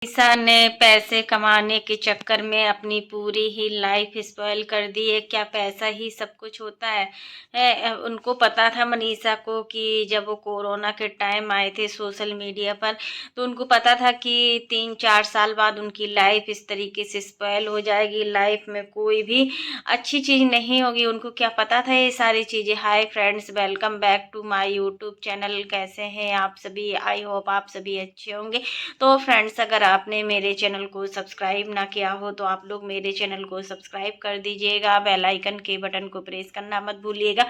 ईसा ने पैसे कमाने के चक्कर में अपनी पूरी ही लाइफ स्पॉइल कर दी है। क्या पैसा ही सब कुछ होता है? उनको पता था मनीषा को कि जब वो कोरोना के टाइम आए थे सोशल मीडिया पर, तो उनको पता था कि 3-4 साल बाद उनकी लाइफ इस तरीके से स्पॉइल हो जाएगी, लाइफ में कोई भी अच्छी चीज़ नहीं होगी। उनको क्या पता था ये सारी चीज़ें। Hi friends, welcome back to my YouTube channel. कैसे हैं आप सभी? आई होप आप सभी अच्छे होंगे। तो फ्रेंड्स, अगर आपने मेरे चैनल को सब्सक्राइब ना किया हो तो आप लोग मेरे चैनल को सब्सक्राइब कर दीजिएगा, बेल आइकन के बटन को प्रेस करना मत भूलिएगा,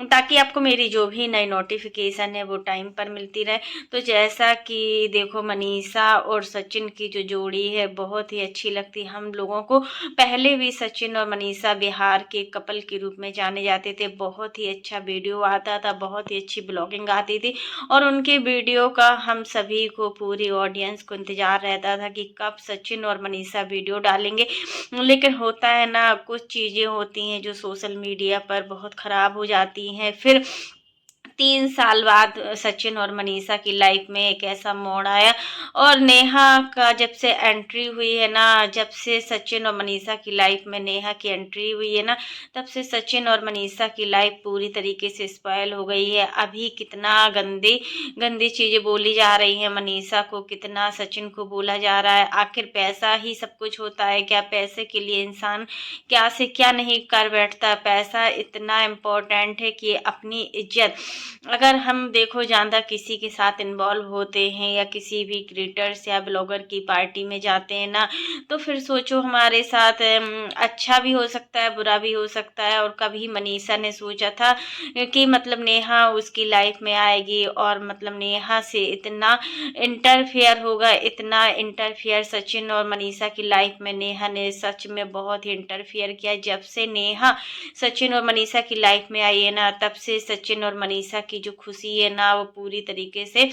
ताकि आपको मेरी जो भी नई नोटिफिकेशन है वो टाइम पर मिलती रहे। तो जैसा कि देखो, मनीषा और सचिन की जो जोड़ी है बहुत ही अच्छी लगती है हम लोगों को। पहले भी सचिन और मनीषा बिहार के कपल के रूप में जाने जाते थे। बहुत ही अच्छा वीडियो आता था, बहुत ही अच्छी ब्लॉगिंग आती थी, और उनके वीडियो का हम सभी को, पूरी ऑडियंस को इंतजार रहता था कि कब सचिन और मनीषा वीडियो डालेंगे। लेकिन होता है ना, कुछ चीज़ें होती हैं जो सोशल मीडिया पर बहुत ख़राब हो जाती हैं। फिर 3 साल बाद सचिन और मनीषा की लाइफ में एक ऐसा मोड़ आया, और नेहा का जब से एंट्री हुई है ना, जब से सचिन और मनीषा की लाइफ में नेहा की एंट्री हुई है ना, तब से सचिन और मनीषा की लाइफ पूरी तरीके से स्पॉइल हो गई है। अभी कितना गंदी गंदी चीज़ें बोली जा रही हैं मनीषा को, कितना सचिन को बोला जा रहा है। आखिर पैसा ही सब कुछ होता है क्या? पैसे के लिए इंसान क्या से क्या नहीं कर बैठता। पैसा इतना इम्पोर्टेंट है कि अपनी इज्जत, अगर हम देखो ज़्यादा किसी के साथ इन्वॉल्व होते हैं या किसी भी क्रिएटर्स या ब्लॉगर की पार्टी में जाते हैं ना, तो फिर सोचो हमारे साथ अच्छा भी हो सकता है, बुरा भी हो सकता है। और कभी मनीषा ने सोचा था कि मतलब नेहा उसकी लाइफ में आएगी और मतलब नेहा से इतना इंटरफेयर होगा, इतना इंटरफेयर सचिन और मनीषा की लाइफ में नेहा ने सच में बहुत ही इंटरफेयर किया। जब से नेहा सचिन और मनीषा की लाइफ में आई है ना, तब से सचिन और मनीषा की जो खुशी है ना, वो पूरी तरीके से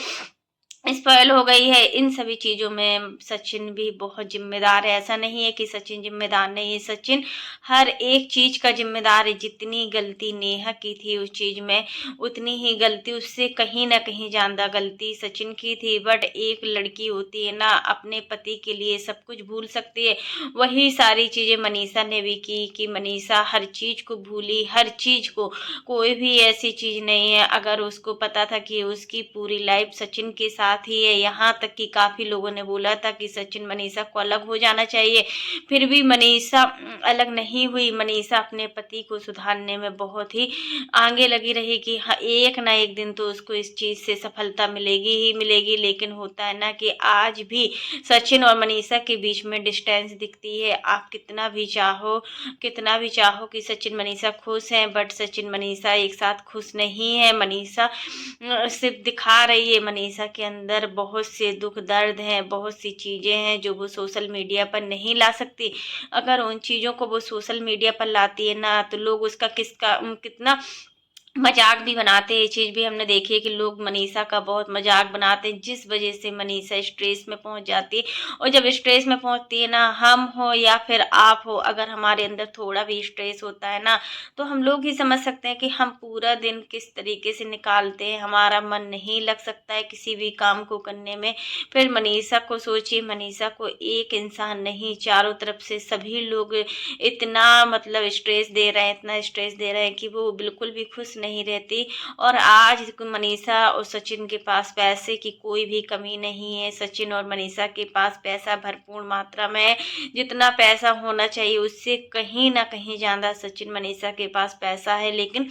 स्पॉइल हो गई है। इन सभी चीज़ों में सचिन भी बहुत जिम्मेदार है। ऐसा नहीं है कि सचिन जिम्मेदार नहीं है, सचिन हर एक चीज़ का जिम्मेदार है। जितनी गलती नेहा की थी उस चीज़ में, उतनी ही गलती, उससे कहीं ना कहीं ज़्यादा गलती सचिन की थी। बट एक लड़की होती है ना, अपने पति के लिए सब कुछ भूल सकती है। वही सारी चीज़ें मनीषा ने भी की कि मनीषा हर चीज़ को भूली, हर चीज़ को। कोई भी ऐसी चीज़ नहीं है, अगर उसको पता था कि उसकी पूरी लाइफ सचिन के साथ ही है। यहाँ तक कि काफ़ी लोगों ने बोला था कि सचिन मनीषा को अलग हो जाना चाहिए, फिर भी मनीषा अलग नहीं हुई। मनीषा अपने पति को सुधारने में बहुत ही आगे लगी रही कि हाँ, एक ना एक दिन तो उसको इस चीज़ से सफलता मिलेगी ही मिलेगी। लेकिन होता है ना कि आज भी सचिन और मनीषा के बीच में डिस्टेंस दिखती है। आप कितना भी चाहो कि सचिन मनीषा खुश हैं, बट सचिन मनीषा एक साथ खुश नहीं है। मनीषा सिर्फ दिखा रही है, मनीषा के अंदर बहुत से दुख दर्द हैं, बहुत सी चीज़ें हैं जो वो सोशल मीडिया पर नहीं ला सकती। अगर उन चीज़ों को वो सोशल मीडिया पर लाती है ना, तो लोग उसका कितना मजाक भी बनाते हैं। ये चीज़ भी हमने देखी है कि लोग मनीषा का बहुत मजाक बनाते हैं, जिस वजह से मनीषा स्ट्रेस में पहुंच जाती है। और जब स्ट्रेस में पहुंचती है ना, हम हो या फिर आप हो, अगर हमारे अंदर थोड़ा भी स्ट्रेस होता है ना, तो हम लोग ही समझ सकते हैं कि हम पूरा दिन किस तरीके से निकालते हैं। हमारा मन नहीं लग सकता है किसी भी काम को करने में। फिर मनीषा को सोचिए, मनीषा को एक इंसान नहीं, चारों तरफ से सभी लोग इतना मतलब स्ट्रेस दे रहे हैं, इतना स्ट्रेस दे रहे हैं कि वो बिल्कुल भी खुश नहीं रहती। और आज मनीषा और सचिन के पास पैसे की कोई भी कमी नहीं है। सचिन और मनीषा के पास पैसा भरपूर मात्रा में है। जितना पैसा होना चाहिए उससे कहीं ना कहीं ज़्यादा सचिन मनीषा के पास पैसा है। लेकिन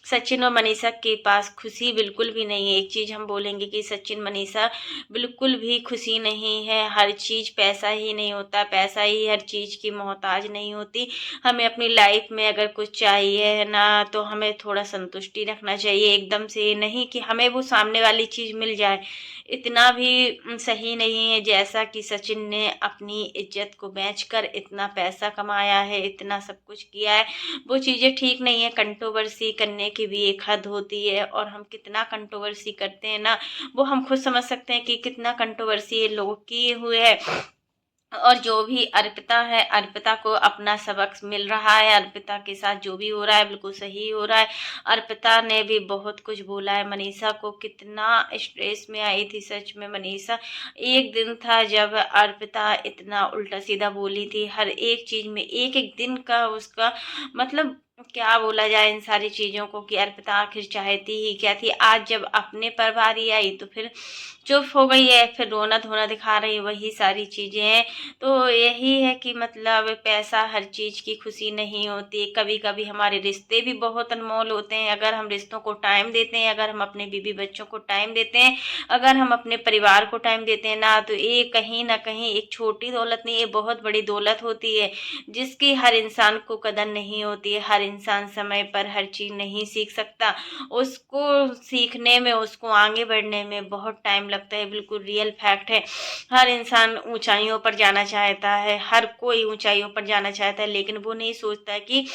सचिन और मनीषा के पास खुशी बिल्कुल भी नहीं है। एक चीज़ हम बोलेंगे कि सचिन मनीषा बिल्कुल भी खुशी नहीं है। हर चीज़ पैसा ही नहीं होता, पैसा ही हर चीज़ की मोहताज नहीं होती। हमें अपनी लाइफ में अगर कुछ चाहिए है ना, तो हमें थोड़ा संतुष्टि रखना चाहिए। एकदम से ये नहीं कि हमें वो सामने वाली चीज़ मिल जाए, इतना भी सही नहीं है। जैसा कि सचिन ने अपनी इज्जत को बेचकर इतना पैसा कमाया है, इतना सब कुछ किया है, वो चीज़ें ठीक नहीं है। कंट्रोवर्सी करने की भी एक हद होती है, और हम कितना कंट्रोवर्सी करते हैं ना, वो हम खुद समझ सकते हैं कि कितना कंट्रोवर्सी ये लोग किए हुए है। और जो भी अर्पिता है, अर्पिता को अपना सबक मिल रहा है, अर्पिता के साथ जो भी हो रहा है बिल्कुल सही हो रहा है। अर्पिता ने भी बहुत कुछ बोला है मनीषा को, कितना स्ट्रेस में आई थी सच में मनीषा। एक दिन था जब अर्पिता इतना उल्टा सीधा बोली थी, हर एक चीज में एक एक दिन का उसका मतलब क्या बोला जाए इन सारी चीजों को, कि अर्पिता आखिर चाहती ही क्या थी। आज जब अपने पर बारी आई तो फिर चुप हो गई है, फिर रोना धोना दिखा रही है, वही सारी चीजें हैं। तो यही है कि मतलब पैसा हर चीज की खुशी नहीं होती। कभी कभी हमारे रिश्ते भी बहुत अनमोल होते हैं, अगर हम रिश्तों को टाइम देते हैं, अगर हम अपने बीवी बच्चों को टाइम देते हैं, अगर हम अपने परिवार को टाइम देते हैं ना, तो ये कहीं ना कहीं एक छोटी दौलत नहीं, ये बहुत बड़ी दौलत होती है, जिसकी हर इंसान को कदर नहीं होती है। हर इंसान समय पर हर चीज नहीं सीख सकता, उसको सीखने में, उसको आगे बढ़ने में बहुत टाइम लगता है। बिल्कुल रियल फैक्ट है। हर इंसान ऊंचाइयों पर जाना चाहता है, हर कोई ऊंचाइयों पर जाना चाहता है, लेकिन वो नहीं सोचता है कि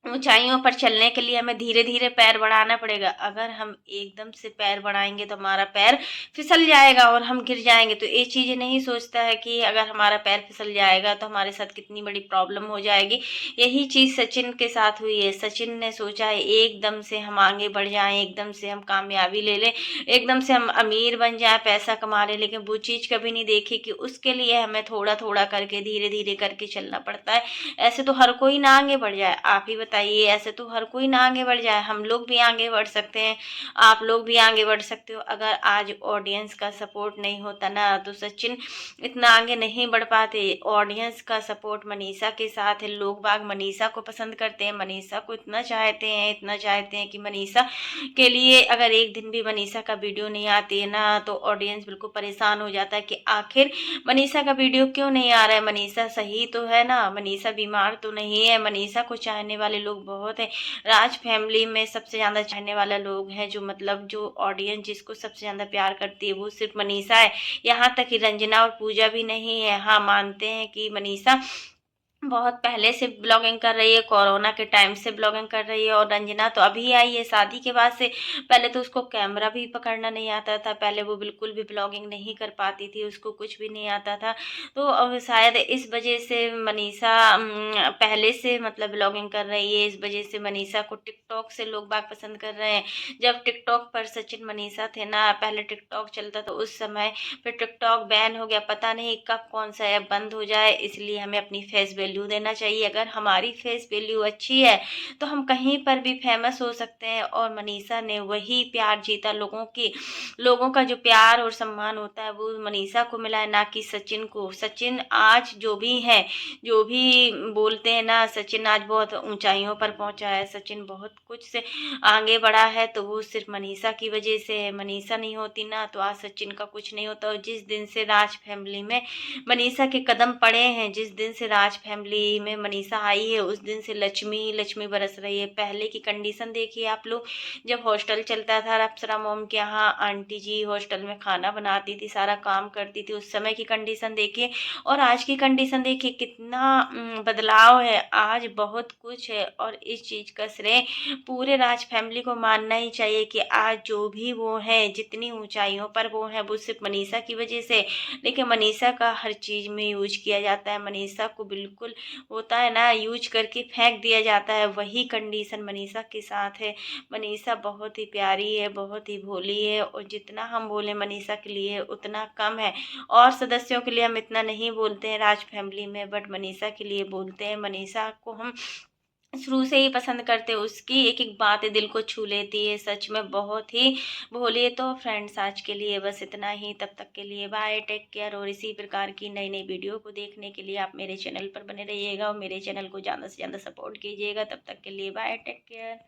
ऊंचाइयों पर चलने के लिए हमें धीरे धीरे पैर बढ़ाना पड़ेगा। अगर हम एकदम से पैर बढ़ाएंगे तो हमारा पैर फिसल जाएगा और हम गिर जाएंगे। तो ये चीजें नहीं सोचता है कि अगर हमारा पैर फिसल जाएगा तो हमारे साथ कितनी बड़ी प्रॉब्लम हो जाएगी। यही चीज सचिन के साथ हुई है। सचिन ने सोचा है एकदम से हम आगे बढ़ जाएं, एकदम से हम कामयाबी ले लें, एकदम से हम अमीर बन जाएं, पैसा कमा लें, लेकिन वो चीज कभी नहीं देखी कि उसके लिए हमें थोड़ा थोड़ा करके धीरे धीरे करके चलना पड़ता है। ऐसे तो हर कोई ना आगे बढ़ जाए, आप ही बताइए, ऐसे तो हर कोई ना आगे बढ़ जाए। हम लोग भी आगे बढ़ सकते हैं, आप लोग भी आगे बढ़ सकते हो। अगर आज ऑडियंस का सपोर्ट नहीं होता ना तो सचिन इतना आगे नहीं बढ़ पाते। ऑडियंस का सपोर्ट मनीषा के साथ है, लोग बाग मनीषा को पसंद करते हैं, मनीषा को इतना चाहते हैं, इतना चाहते हैं कि मनीषा के लिए अगर एक दिन भी मनीषा का वीडियो नहीं आती है ना तो ऑडियंस बिल्कुल परेशान हो जाता है कि आखिर मनीषा का वीडियो क्यों नहीं आ रहा है। मनीषा सही तो है ना, मनीषा बीमार तो नहीं है। मनीषा को चाहने वाले लोग बहुत हैं। राज फैमिली में सबसे ज्यादा चाहने वाला लोग हैं, जो मतलब जो ऑडियंस जिसको सबसे ज्यादा प्यार करती है वो सिर्फ मनीषा है। यहाँ तक कि रंजना और पूजा भी नहीं है। हाँ, मानते हैं कि मनीषा बहुत पहले से ब्लॉगिंग कर रही है, कोरोना के टाइम से ब्लॉगिंग कर रही है, और रंजना तो अभी आई है शादी के बाद से। पहले तो उसको कैमरा भी पकड़ना नहीं आता था, पहले वो बिल्कुल भी ब्लॉगिंग नहीं कर पाती थी, उसको कुछ भी नहीं आता था। तो अब शायद इस वजह से मनीषा पहले से मतलब ब्लॉगिंग कर रही है, इस वजह से मनीषा को टिकटॉक से लोग बाग पसंद कर रहे हैं। जब टिकटॉक पर सचिन मनीषा थे ना, पहले टिकटॉक चलता था उस समय, फिर टिकटॉक बैन हो गया, पता नहीं कब कौन सा ऐप बंद हो जाए। इसलिए हमें अपनी फेस वैल्यू देना चाहिए। अगर हमारी फेस वैल्यू अच्छी है तो हम कहीं पर भी फेमस हो सकते हैं, और मनीषा ने वही प्यार जीता। लोगों का जो प्यार और सम्मान होता है वो मनीषा को मिला है, ना कि सचिन को। सचिन आज जो भी है, जो भी बोलते हैं ना, सचिन आज बहुत ऊंचाइयों पर पहुंचा है, सचिन बहुत कुछ से आगे बढ़ा है, तो वो सिर्फ मनीषा की वजह से है। मनीषा नहीं होती ना तो आज सचिन का कुछ नहीं होता। और जिस दिन से राज फैमिली में मनीषा के कदम पड़े हैं, जिस दिन से राज फैमिली में मनीषा आई है, उस दिन से लक्ष्मी लक्ष्मी बरस रही है। पहले की कंडीशन देखिए आप लोग, जब हॉस्टल चलता था अप्सरा मोम के यहाँ, आंटी जी हॉस्टल में खाना बनाती थी, सारा काम करती थी, उस समय की कंडीशन देखिए और आज की कंडीशन देखिए, कितना बदलाव है। आज बहुत कुछ है, और इस चीज का श्रेय पूरे राज फैमिली को मानना ही चाहिए कि आज जो भी वो है, जितनी ऊंचाइयों पर वो है, वो सिर्फ मनीषा की वजह से। लेकिन मनीषा का हर चीज में यूज किया जाता है, मनीषा को बिल्कुल होता है ना यूज करके फेंक दिया जाता है, वही कंडीशन मनीषा के साथ है। मनीषा बहुत ही प्यारी है, बहुत ही भोली है, और जितना हम बोले मनीषा के लिए उतना कम है। और सदस्यों के लिए हम इतना नहीं बोलते हैं राज फैमिली में, बट मनीषा के लिए बोलते हैं। मनीषा को हम शुरू से ही पसंद करते हैं, उसकी एक एक बात दिल को छू लेती है, सच में बहुत ही भोली है। तो फ्रेंड्स, आज के लिए बस इतना ही, तब तक के लिए बाय, टेक केयर। और इसी प्रकार की नई नई वीडियो को देखने के लिए आप मेरे चैनल पर बने रहिएगा और मेरे चैनल को ज़्यादा से ज़्यादा सपोर्ट कीजिएगा। तब तक के लिए बाय, टेक केयर।